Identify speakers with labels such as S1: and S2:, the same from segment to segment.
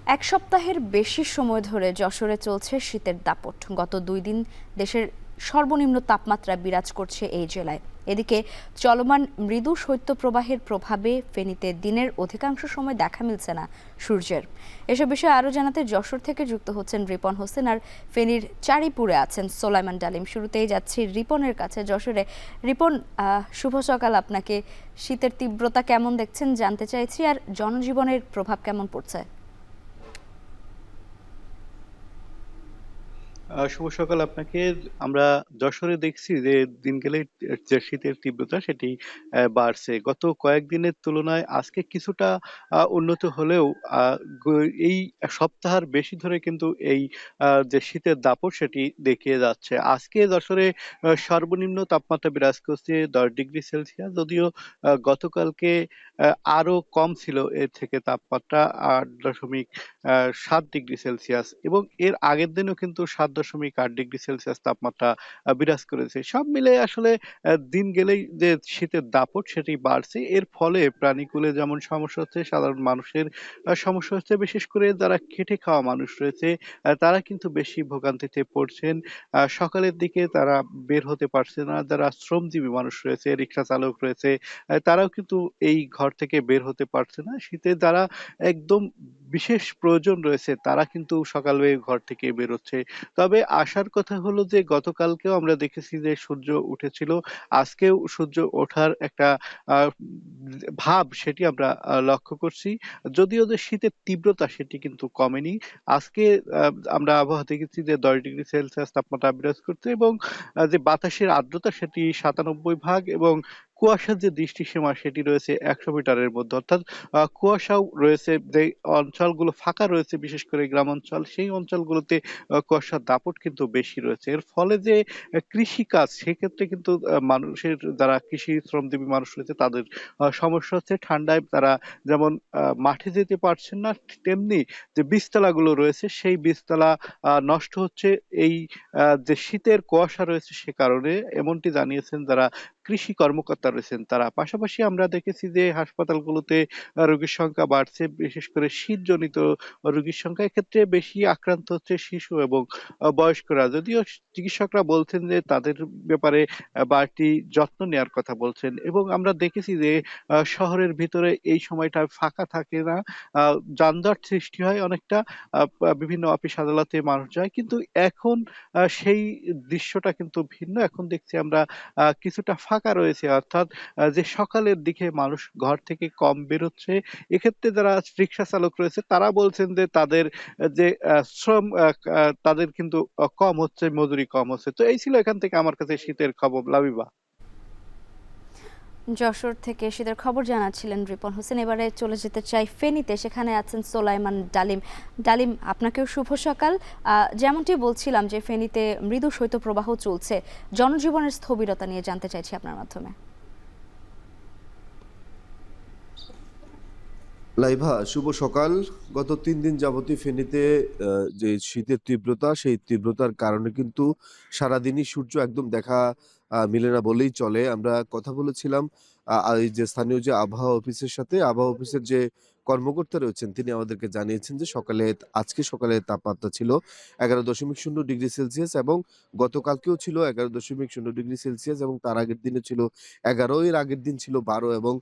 S1: এক সপ্তাহের বেশি সময় ধরে যশোরে চলছে শীতের দাপট। গত 2 দিন দেশের সর্বনিম্ন তাপমাত্রা বিরাজ করছে এই জেলায়। এদিকে চলমান মৃদু শৈত্যপ্রবাহের প্রভাবে ফেনীতে দিনের অধিকাংশ সময় দেখা মিলছে না সূর্যের। এসব বিষয়ে আরও জানাতে যশোর থেকে যুক্ত হচ্ছেন রিপন হোসেন, আর ফেনীর চারিপুরে আছেন সোলাইমান ডালিম। শুরুতেই যাচ্ছি রিপনের কাছে যশোরে। রিপন, শুভ সকাল আপনাকে। শীতের তীব্রতা কেমন দেখছেন জানতে চাইছি, আর জনজীবনের প্রভাব কেমন পড়ছে?
S2: শুভ সকাল আপনাকে। আমরা যশোরে দেখছি যে দিন গেলেই যে শীতের তীব্রতা সেটি বাড়ছে। গত কয়েকদিনের তুলনায় আজকে কিছুটা উন্নত হলেও আ গ এই সপ্তাহের বেশি ধরে কিন্তু এই যে শীতের দাপট সেটি দেখিয়ে যাচ্ছে। আজকে যশোরে সর্বনিম্ন তাপমাত্রা বিরাজ করছে ১০ ডিগ্রি সেলসিয়াস। যদিও গতকালকে আ আরো কম ছিল এর থেকে তাপমাত্রা ৮.৭ ডিগ্রি সেলসিয়াস এবং এর আগের দিনও কিন্তু ৭.৮ ডিগ্রি সেলসিয়াস তাপমাত্রা বিরাজ করেছে। সব মিলে আসলে দিন গেলেই যে শীতের দাপট সেটি বাড়ছে। এর ফলে প্রাণীকুলে যেমন সমস্যা হচ্ছে, সাধারণ মানুষের সমস্যা হচ্ছে। বিশেষ করে যারা খেটে খাওয়া মানুষ রয়েছে তারা কিন্তু বেশি ভোগান্তিতে পড়ছেন। সকালের দিকে তারা বের হতে পারছে না। যারা শ্রমজীবী মানুষ রয়েছে, রিক্সা চালক রয়েছে, তারাও কিন্তু এই ঘর থেকে বের হতে পারছে না। শীতে যারা একদম বিশেষ প্রয়োজন রয়েছে তারা কিন্তু সকালে ঘর থেকে বেরোচ্ছে। তবে আশার কথা হলো যে গতকালকেও আমরা দেখেছি যে সূর্য উঠেছিল। আজকেও সূর্য ওঠার একটা আ ভাব সেটি আমরা লক্ষ্য করছি। যদিও যে শীতের তীব্রতা সেটি কিন্তু কমেনি। আজকে আ আমরা আবহাওয়া দেখেছি যে ১০ ডিগ্রি সেলসিয়াস তাপমাত্রা বিরাজ করছে এবং যে বাতাসের আর্দ্রতা সেটি ৯৭ এবং কুয়াশার যে দৃষ্টিসীমা সেটি রয়েছে ১০০ মিটারের মধ্যে। অর্থাৎ কুয়াশাও রয়েছে। যে অঞ্চলগুলো ফাঁকা রয়েছে বিশেষ করে গ্রামাঞ্চল, সেই অঞ্চলগুলোতে কুয়াশার দাপট কিন্তু বেশি রয়েছে। এর ফলে যে কৃষিকাজ সেক্ষেত্রে কিন্তু মানুষের যারা কৃষি শ্রমজীবী মানুষ রয়েছে তাদের সমস্যা হচ্ছে। ঠান্ডায় তারা যেমন মাঠে যেতে পারছেন না, তেমনি যে বীজতলাগুলো রয়েছে সেই বীজতলা নষ্ট হচ্ছে এই যে শীতের কুয়াশা রয়েছে সে কারণে, এমনটি জানিয়েছেন যারা কৃষি কর্মকর্তা রয়েছেন তারা। পাশাপাশি আমরা দেখেছি যে হাসপাতালগুলোতে রোগীর সংখ্যা বাড়ছে। বিশেষ করে শীতজনিত রোগীর সংখ্যা। এক্ষেত্রে বেশি আক্রান্ত হচ্ছে শিশু এবং বয়স্করা। যদিও চিকিৎসকরা বলছেন যে তাদের ব্যাপারে বাড়তি যত্ন নেয়ার কথা বলছেন এবং আমরা দেখেছি যে শহরের ভিতরে এই সময়টা ফাঁকা থাকে না। আ যানজট সৃষ্টি হয় অনেকটা। বিভিন্ন অফিস আদালতে মানুষ যায়। কিন্তু এখন সেই দৃশ্যটা কিন্তু ভিন্ন। এখন দেখছি আমরা কিছুটা ফাঁকা রয়েছে। অর্থাৎ যে সকালের দিকে মানুষ ঘর থেকে কম বেরোচ্ছে। এক্ষেত্রে যারা রিক্সা চালক রয়েছে তারা বলছেন যে তাদের যে শ্রম তাদের কিন্তু কম হচ্ছে, মজুরি কম হচ্ছে। তো এই ছিল এখান থেকে আমার কাছে শীতের খবর, লাবিবা।
S1: যশোর থেকে শীতের খবর জানাচ্ছিলেন রিপন হোসেন। এবারে চলে যেতে চাই ফেনীতে, সেখানে আছেন সোলাইমান ডালিম। ডালিম, আপনাকেও শুভ সকাল। যেমনটি বলছিলাম যে ফেনীতে মৃদু শৈত্যপ্রবাহ চলছে, জনজীবনের স্থবিরতা নিয়ে জানতে চাইছি আপনার মাধ্যমে।
S3: লাইভা শুভ সকাল। গত ৩ দিন যাবতীয় ফেনীতে যে শীতের তীব্রতা, সেই তীব্রতার কারণে কিন্তু সারাদিনই সূর্য একদম দেখা মিলে না বললেই চলে। আমরা কথা বলেছিলাম এই যে স্থানীয় যে আবহাওয়া অফিসের সাথে, আবহাওয়া অফিসের যে কর্মকর্তা রয়েছেন তিনি আমাদেরকে জানিয়েছেন যে আজকে সকালে তাপমাত্রা ছিল ১১.০ ডিগ্রি সেলসিয়াস এবং গতকালকেও ছিল ১১.০ ডিগ্রি সেলসিয়াস এবং তার আগের দিনে ছিল ১১, এর আগের দিন ছিল ১২ এবং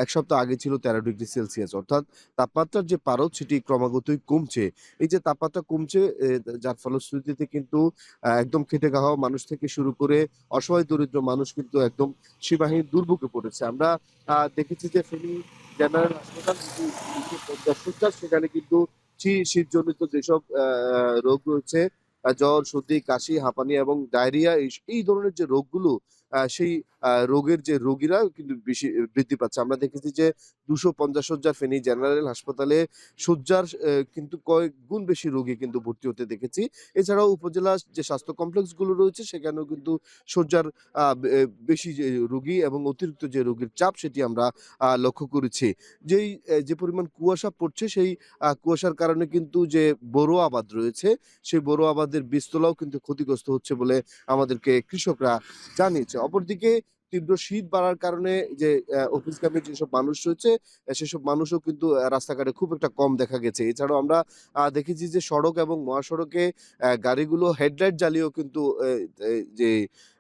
S3: ১ সপ্তাহ আগে ছিল ১৩ ডিগ্রি সেলসিয়াস। অর্থাৎ তাপমাত্রার যে পারদ সেটি ক্রমাগতই কমছে। এই যে তাপমাত্রা কমছে যার ফলশ্রুতিতে কিন্তু একদম খেটে খাওয়া মানুষ থেকে শুরু করে অসহায় দরিদ্র মানুষ কিন্তু একদম সীমাহীন দুর্ভোগে পড়েছে। আমরা দেখেছি যে ফেনী জেনারেল হাসপাতাল যে ৫০ শয্যা সেখানে কিন্তু শীতজনিত যেসব রোগ রয়েছে জ্বর, সর্দি, কাশি, হাঁপানি এবং ডায়রিয়া এই ধরনের যে রোগগুলো সেই রোগের যে রোগীরা কিন্তু বেশি বৃদ্ধি পাচ্ছে। আমরা দেখেছি যে ২৫০ শয্যার ফেনী জেনারেল হাসপাতালে শয্যার কিন্তু কয়েক গুণ বেশি রোগী কিন্তু ভর্তি হতে দেখেছি। এছাড়াও উপজেলার যে স্বাস্থ্য কমপ্লেক্স গুলো রয়েছে সেখানেও কিন্তু শয্যার বেশি যে রোগী এবং অতিরিক্ত যে রোগীর চাপ সেটি আমরা লক্ষ্য করেছি। যে পরিমাণ কুয়াশা পড়ছে সেই কুয়াশার কারণে কিন্তু যে বোরো আবাদ রয়েছে সেই বোরো আবাদের বীজতলাও কিন্তু ক্ষতিগ্রস্ত হচ্ছে বলে আমাদেরকে কৃষকরা জানিয়েছে। অপরদিকে তীব্র শীত বাড়ার কারণে যে অফিসগামী যেসব মানুষ রয়েছে সেসব মানুষও কিন্তু রাস্তাঘাটে খুব একটা কম দেখা গেছে। এছাড়াও আমরা দেখেছি যে সড়ক এবং মহাসড়কে গাড়িগুলো হেডলাইট জ্বালিয়েও কিন্তু যে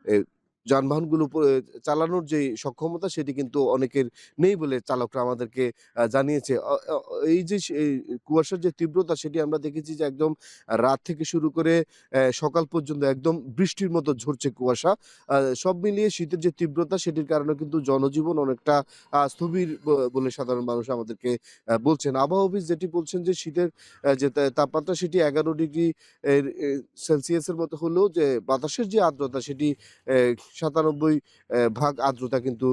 S3: এ যানবাহনগুলো চালানোর যে সক্ষমতা সেটি কিন্তু অনেকের নেই বলে চালকরা আমাদেরকে জানিয়েছে। অ অ এই যে এই কুয়াশার যে তীব্রতা সেটি আমরা দেখেছি যে একদম রাত থেকে শুরু করে সকাল পর্যন্ত একদম বৃষ্টির মতো ঝরছে কুয়াশা। আ সব মিলিয়ে শীতের যে তীব্রতা সেটির কারণে কিন্তু জনজীবন অনেকটা স্থবির বলে সাধারণ মানুষ আমাদেরকে বলছেন। আবহাওয়া অফিস যেটি বলছেন যে শীতের যে তাপমাত্রা সেটি ১১ ডিগ্রি সেলসিয়াসের মতো হলেও যে বাতাসের যে আর্দ্রতা সেটি ৯৭ ভাগ আর্দ্রতা কিন্তু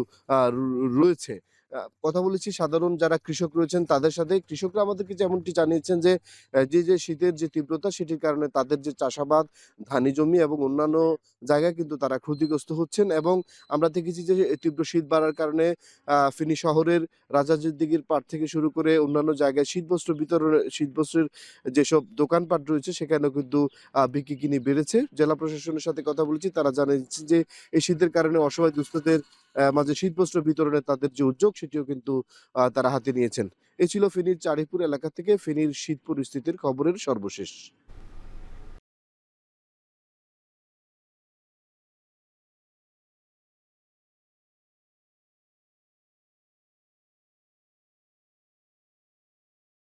S3: রয়েছে। কথা বলেছি সাধারণ যারা কৃষক রয়েছেন তাদের সাথে। কৃষকরা আমাদেরকে যেমনটি জানিয়েছেন যে যে শীতের যে তীব্রতা সেটির কারণে তাদের যে চাষাবাদ, ধানি জমি এবং অন্যান্য জায়গায় কিন্তু তারা ক্ষতিগ্রস্ত হচ্ছেন এবং আমরা দেখেছি যে তীব্র শীত বাড়ার কারণে ফেনী শহরের রাজাজির দিঘির পাড় থেকে শুরু করে অন্যান্য জায়গায় শীতবস্ত্রের যেসব দোকানপাট রয়েছে সেখানেও কিন্তু বিক্রি-কিনি বেড়েছে। জেলা প্রশাসনের সাথে কথা বলেছি, তারা জানিয়েছেন যে এই শীতের কারণে অসহায় দুস্থদের মাঝে শীতবস্ত্র বিতরণে তাদের যে উদ্যোগ সেটিও কিন্তু তারা হাতে নিয়েছেন। এ ছিল ফেনীর চাড়িপুর এলাকা থেকে ফেনীর শীত পরিস্থিতির খবরের সর্বশেষ।